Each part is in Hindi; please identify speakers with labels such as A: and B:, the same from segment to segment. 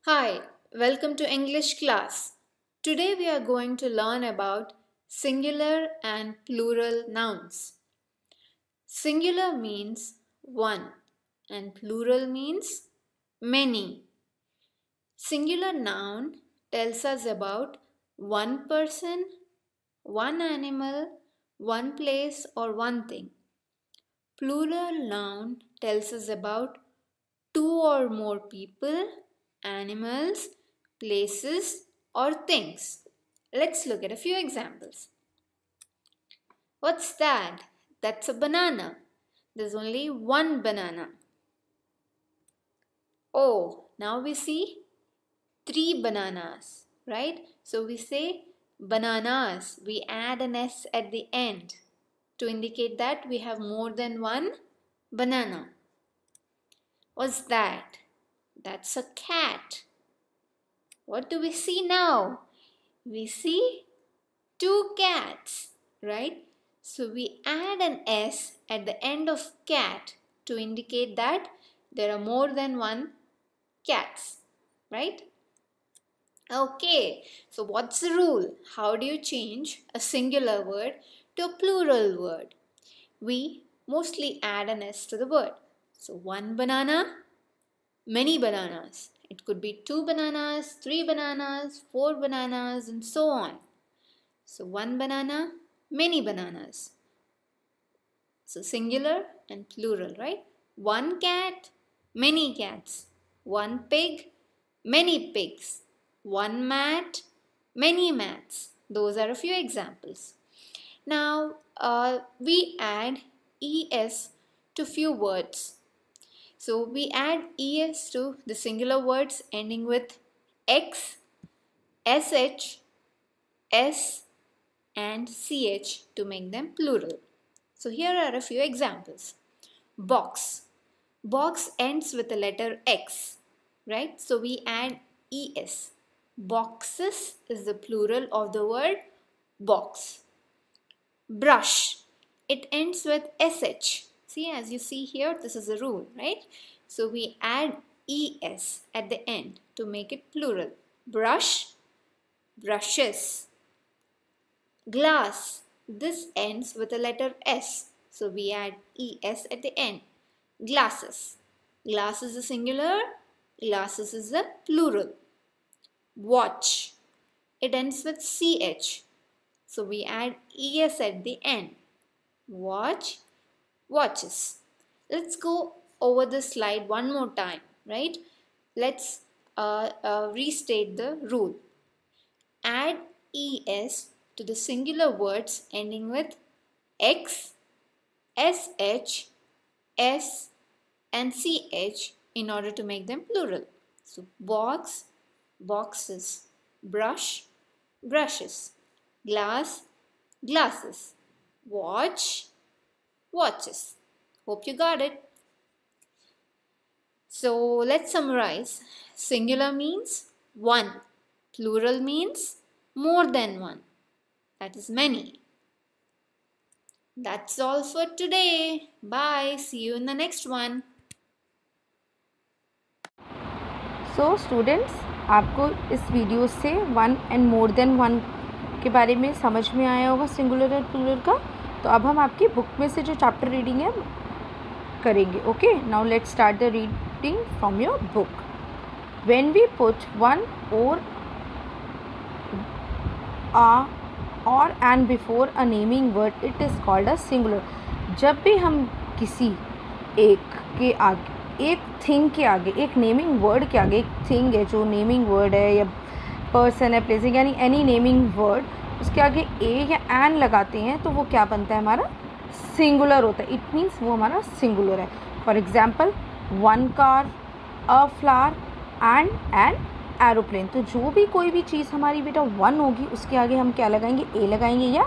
A: Hi, welcome to English class. Today we are going to learn about singular and plural nouns. Singular means one and plural means many. Singular noun tells us about one person, one animal, one place or one thing. Plural noun tells us about two or more people, animals, places, or things. Let's look at a few examples. What's that? That's a banana. There's only one banana. Oh, now we see three bananas, right? So we say bananas. We add an S at the end to indicate that we have more than one banana. What's that? That's a cat. What do we see now? We see two cats, right? So we add an S at the end of cat to indicate that there are more than one cats, right? Okay, so what's the rule? How do you change a singular word to a plural word? We mostly add an S to the word. So one banana, many bananas. It could be two bananas, three bananas, four bananas, and so on. So one banana, many bananas. So singular and plural, right? One cat, many cats. One pig, many pigs. One mat, many mats. Those are a few examples. Now we add es to few words. So we add es to the singular words ending with x, sh, s and ch to make them plural. So here are a few examples. Box. Box ends with the letter X, right? So we add es. Boxes is the plural of the word box. Brush. It ends with sh. See, as you see here, this is a rule, right? So we add es at the end to make it plural. Brush, brushes. Glass. This ends with the letter S. So we add es at the end. Glasses. Glass is a singular. Glasses is a plural. Watch. It ends with ch. So we add es at the end. Watch, watches. Let's go over the slide one more time, right? Let's restate the rule. Add es to the singular words ending with x, sh, s and ch in order to make them plural. So box, boxes. Brush, brushes. Glass, glasses. Watch, watches. Hope you got it. So let's summarize. Singular means one. Plural means more than one. That is many. That's all for today. Bye. See you in the next one.
B: So students, आपको इस वीडियो से one and more than one के बारे में समझ में आया होगा, सिंगुलर और प्लूरल का. तो अब हम आपकी बुक में से जो चैप्टर रीडिंग है करेंगे. Okay, now let's start the reading from your book. When we put one or and before a naming word it is called a singular. जब भी हम किसी एक के आगे, एक थिंग के आगे, एक नेमिंग वर्ड के आगे, एक थिंग है जो नेमिंग वर्ड है या पर्सन है, प्लेसिंग, यानी एनी नेमिंग वर्ड, उसके आगे ए या एन लगाते हैं तो वो क्या बनता है, हमारा सिंगुलर होता है. इट मीन्स वो हमारा सिंगुलर है. For example, one car, a flower and an aeroplane. तो जो भी कोई भी चीज़ हमारी बेटा वन होगी उसके आगे हम क्या लगाएंगे, ए लगाएंगे या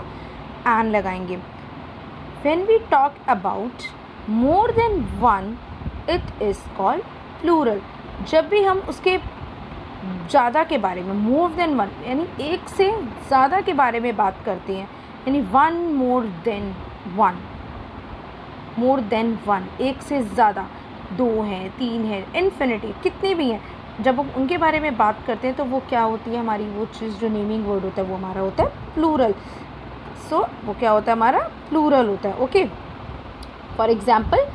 B: एन लगाएंगे. When we talk about more than one it is called plural. जब भी हम उसके ज़्यादा के बारे में, मोर देन वन यानी एक से ज़्यादा के बारे में बात करते हैं, यानी वन मोर देन वन, मोर देन वन, एक से ज़्यादा, दो हैं, तीन हैं, इन्फिनिटी, कितने भी हैं, जब हम उनके बारे में बात करते हैं तो वो क्या होती है हमारी, वो चीज़ जो नेमिंग वर्ड होता है वो हमारा होता है प्लूरल। सो वो क्या होता है हमारा प्लूरल होता है। ओके, फॉर एग्जाम्पल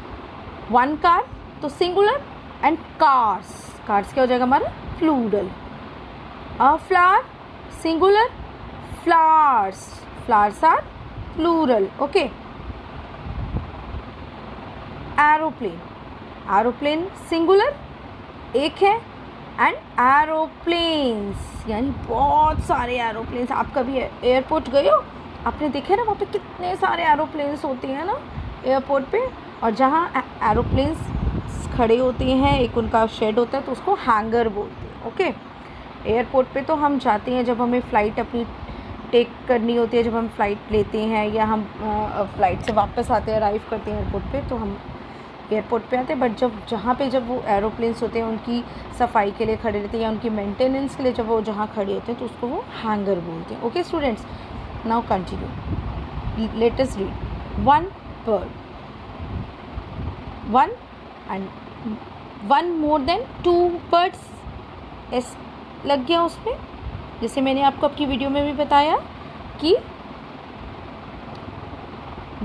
B: 1 कार तो सिंगुलर, एंड कार्स, कार्स क्या हो जाएगा हमारा plural. A flower singular, flowers, flowers are plural. Okay, aeroplane, aeroplane singular एक है, एंड एरोप्लेन्स यानी बहुत सारे एरोप्लेन्स। आप कभी एयरपोर्ट गए हो, आपने देखे ना वहाँ पे कितने सारे एरोप्लेन्स होते हैं ना एयरपोर्ट पे, और जहाँ एरोप्लेन्स खड़े होते हैं एक उनका शेड होता है तो उसको हैंगर बोलते हैं। ओके, एयरपोर्ट पे तो हम जाते हैं जब हमें फ़्लाइट अपनी टेक करनी होती है, जब हम फ़्लाइट लेते हैं या हम फ़्लाइट से वापस आते हैं, अराइव करते हैं एयरपोर्ट पे, तो हम एयरपोर्ट पे आते हैं। बट जब वो एरोप्लेन्स होते हैं उनकी सफाई के लिए खड़े रहते हैं या उनकी मेंटेनेंस के लिए जब वो जहाँ खड़े होते हैं तो उसको वो हैंगर बोलते हैं। Okay students, now continue, let us read. 1 bird, 1 and 1 more than 2 birds, S लग गया उसमें। जैसे मैंने आपको अपनी वीडियो में भी बताया कि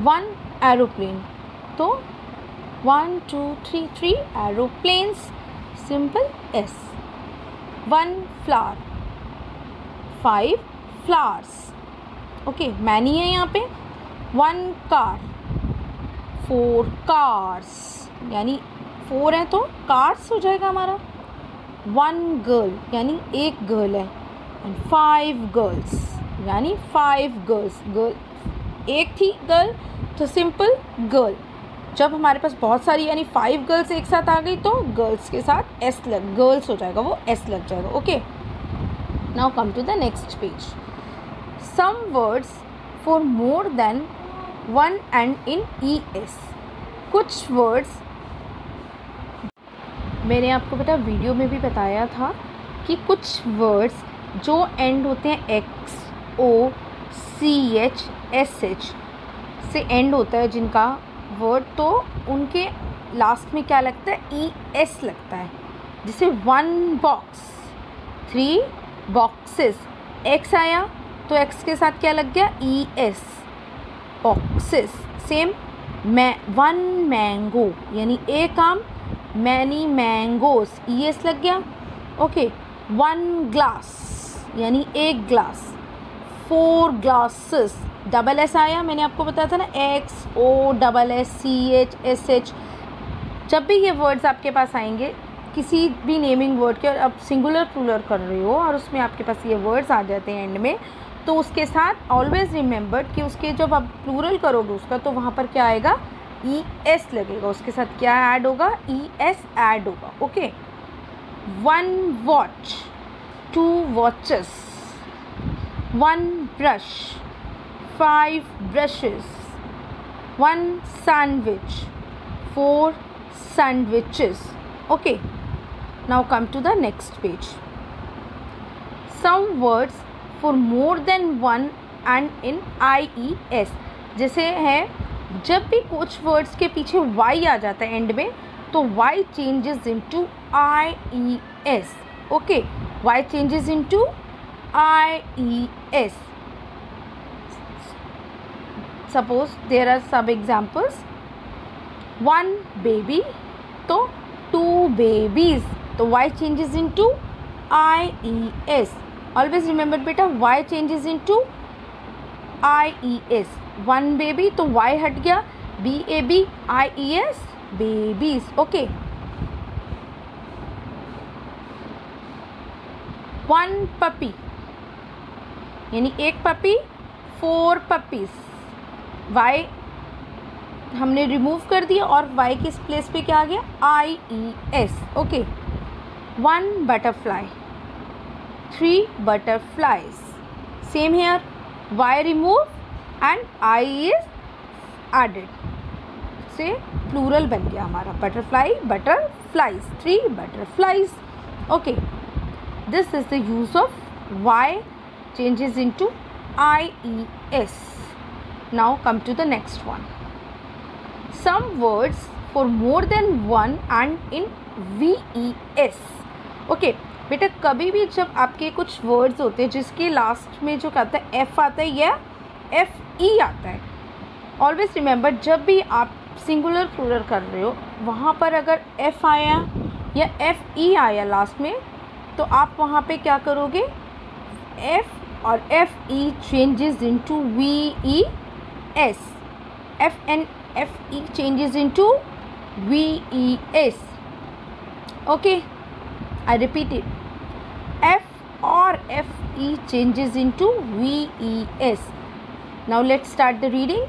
B: 1 एरोप्लेन तो 1 2 3 3 aeroplanes, simple S. 1 flower 5 flowers. Okay, many है यहाँ पे। 1 कार 4 कार्स, यानी 4 है तो कार्स हो जाएगा हमारा। 1 गर्ल यानी एक गर्ल है, एंड 5 गर्ल्स यानी 5 गर्ल्स। गर्ल एक थी गर्ल तो सिंपल गर्ल। जब हमारे पास बहुत सारी यानी 5 गर्ल्स एक साथ आ गई तो गर्ल्स के साथ एस लग, गर्ल्स हो जाएगा, वो एस लग जाएगा। Okay, now come to the next page. Some words for more than 1 end in E S. कुछ वर्ड्स मैंने आपको बेटा वीडियो में भी बताया था कि कुछ वर्ड्स जो एंड होते हैं एक्स ओ सी एच एस एच से एंड होता है जिनका वर्ड, तो उनके लास्ट में क्या लगता है, ई एस लगता है। जैसे 1 बॉक्स 3 बॉक्सेस, एक्स आया तो एक्स के साथ क्या लग गया, E S, boxes. Same 1 mango यानी एक आम, मैनी मैंगोज, ई एस लग गया। ओके, 1 ग्लास यानी एक ग्लास, 4 ग्लासेस, डबल एस आया, मैंने आपको बताया था ना, X O double S C H S H. जब भी ये वर्ड्स आपके पास आएंगे किसी भी नेमिंग वर्ड के, और अब सिंगुलर प्लूरल कर रहे हो और उसमें आपके पास ये वर्ड्स आ जाते हैं एंड में, तो उसके साथ ऑलवेज रिमेंबर कि उसके जब आप प्लूरल करोगे उसका तो वहाँ पर क्या आएगा, ई एस लगेगा, उसके साथ क्या ऐड होगा, ई एस ऐड होगा। Okay, 1 watch 2 watches, 1 brush 5 brushes, 1 sandwich 4 sandwiches. Okay, now come to the next page. Some words for more than 1 and in IES, जैसे है जब भी कुछ वर्ड्स के पीछे y आ जाता है एंड में तो y changes into IES. Okay, y changes into IES. Suppose there are some examples, 1 baby तो 2 babies, तो y changes into IES. Always remember बेटा, y changes into IES. 1 baby तो y हट गया, BAB IES, babies. Okay, 1 puppy यानी एक पपी, 4 puppies. y हमने रिमूव कर दिया और y के प्लेस पे क्या आ गया, IES. Okay, 1 butterfly 3 butterflies. Same here, y remove and IES added, से प्लूरल बन गया हमारा, butterfly butterflies, 3 butterflies. Okay, this is the use of y changes into IES. Now come to the next one. Some words for more than 1 and in VES. Okay बेटा, कभी भी जब आपके कुछ वर्ड्स होते हैं जिसके लास्ट में जो आता है एफ आता है या एफ ई आता है, ऑलवेज रिमेंबर जब भी आप सिंगुलर प्लूरल कर रहे हो वहाँ पर अगर एफ आया या एफ ई आया लास्ट में, तो आप वहाँ पे क्या करोगे, एफ और F E changes into V E S, F and F E changes into V E S. Okay, I repeat it. F or FE changes into VES. Now let's start the reading.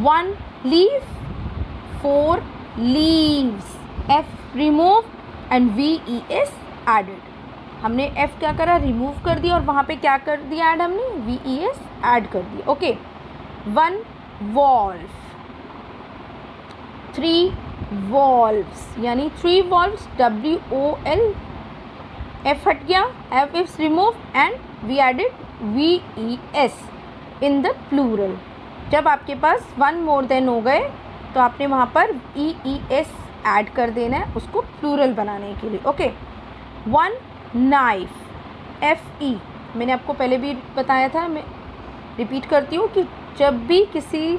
B: 1 leaf, 4 leaves. F removed and VES added. हमने F क्या करा, रिमूव कर दिया और वहाँ पे क्या कर दिया ऐड, हमने VES ऐड कर दिया. ओके. 1 wolf, 3 wolves, यानी 3 wolves, WOL, F हट गया, F is removed and we added VES in the plural. जब आपके पास 1 more than हो गए तो आपने वहाँ पर EES ऐड कर देना है उसको प्लूरल बनाने के लिए. ओके. 1 knife, FE, मैंने आपको पहले भी बताया था, मैं रिपीट करती हूँ कि जब भी किसी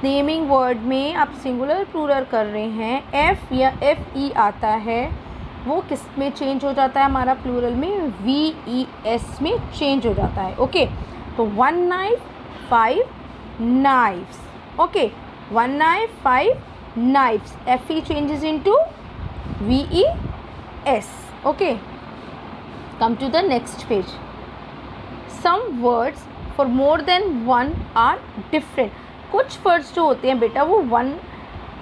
B: नेमिंग वर्ड में आप सिंगुलर प्लूरल कर रहे हैं, F या FE आता है, वो किस में चेंज हो जाता है, हमारा प्लूरल में VES में चेंज हो जाता है. ओके. तो 1 knife, 5 knives. Okay. 1 knife, 5 knives. FE changes into VES. Okay. Come to the next page. Some words for more than one are different. कुछ वर्ड्स जो होते हैं बेटा वो वन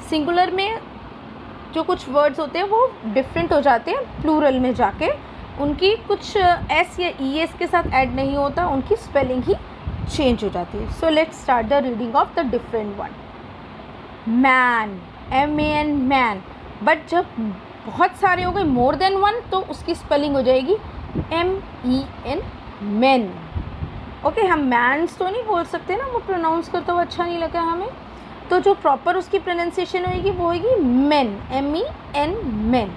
B: सिंगुलर में जो कुछ वर्ड्स होते हैं वो डिफरेंट हो जाते हैं प्लूरल में जाके, उनकी कुछ एस या ई एस के साथ ऐड नहीं होता, उनकी स्पेलिंग ही चेंज हो जाती है. So let's start the reading of the different one. Man, MAN, man. But जब बहुत सारे हो गए, मोर देन वन, तो उसकी स्पेलिंग हो जाएगी MEN, मैन. ओके. हम मैन्स तो नहीं बोल सकते ना, वो प्रोनाउंस करता हुआ अच्छा नहीं लगा हमें, तो जो प्रॉपर उसकी प्रोनाउंसिएशन होगी वो होगी मेन, MEN, मैन.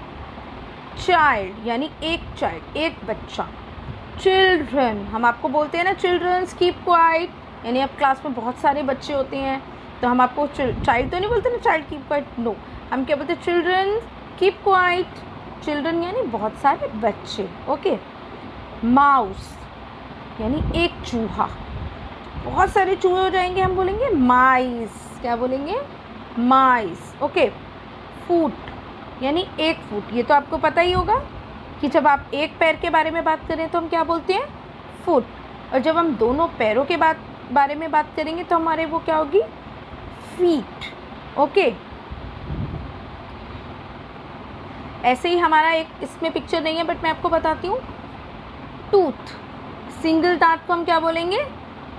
B: चाइल्ड यानी एक चाइल्ड, एक बच्चा. चिल्ड्रन, हम आपको बोलते हैं ना चिल्ड्रंस कीप क्वाइट, यानी अब क्लास में बहुत सारे बच्चे होते हैं तो हम आपको चाइल्ड तो नहीं बोलते ना, चाइल्ड कीप क्वाइट, नो, हम क्या बोलते हैं, चिल्ड्रन कीप क्वाइट. चिल्ड्रन यानी बहुत सारे बच्चे. ओके. माउस यानी एक चूहा, बहुत सारे चूहे हो जाएंगे, हम बोलेंगे माइस. क्या बोलेंगे, माइस. ओके. फूट यानी एक फूट, ये तो आपको पता ही होगा कि जब आप एक पैर के बारे में बात करें तो हम क्या बोलते हैं, फुट, और जब हम दोनों पैरों के बारे में बात करेंगे तो हमारे वो क्या होगी, फीट. ओके. ऐसे ही हमारा एक इसमें पिक्चर नहीं है बट मैं आपको बताती हूँ. टूथ, सिंगल दांत को हम क्या बोलेंगे,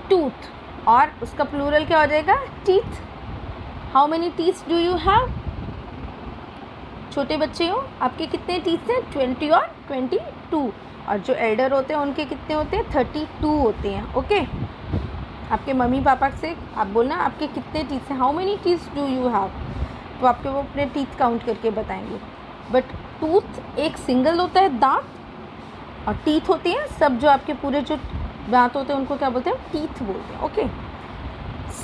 B: टूथ, और उसका प्लूरल क्या हो जाएगा, teeth. How many teeth do you have, छोटे बच्चे हो आपके कितने टीथ हैं, 20 और 22, और जो एल्डर होते हैं उनके कितने होते हैं, 32 होते हैं. ओके. आपके मम्मी पापा से आप बोलना आपके कितने टीथ हैं, how many teeth do you have, तो आपके वो अपने टीथ काउंट करके बताएंगे. बट टूथ एक सिंगल होता है दांत, और टीथ होते हैं सब, जो आपके पूरे जो दांत होते हैं उनको क्या बोलते हैं, टीथ बोलते हैं. Okay.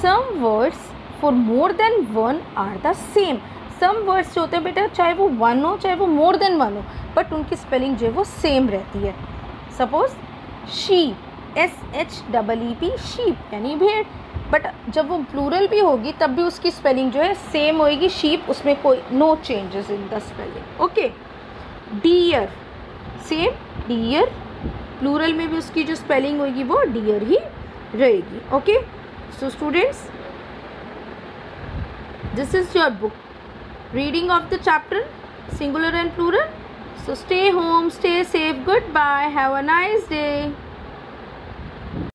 B: Some words for more than one are the same. Some words जो होते हैं बेटा, चाहे वो वन हो चाहे वो मोर देन वन हो, बट उनकी स्पेलिंग जो है वो सेम रहती है. सपोज शीप, SHEEP, शीप यानी भेड़, बट जब वो प्लूरल भी होगी तब भी उसकी स्पेलिंग जो है सेम होएगी, शीप, उसमें कोई no changes in the spelling. Okay. Deer, same deer, plural में भी उसकी जो स्पेलिंग होगी वो डियर ही रहेगी. Okay. So students, this is your book reading of the chapter singular and plural. So stay home, stay safe, goodbye, have a nice day.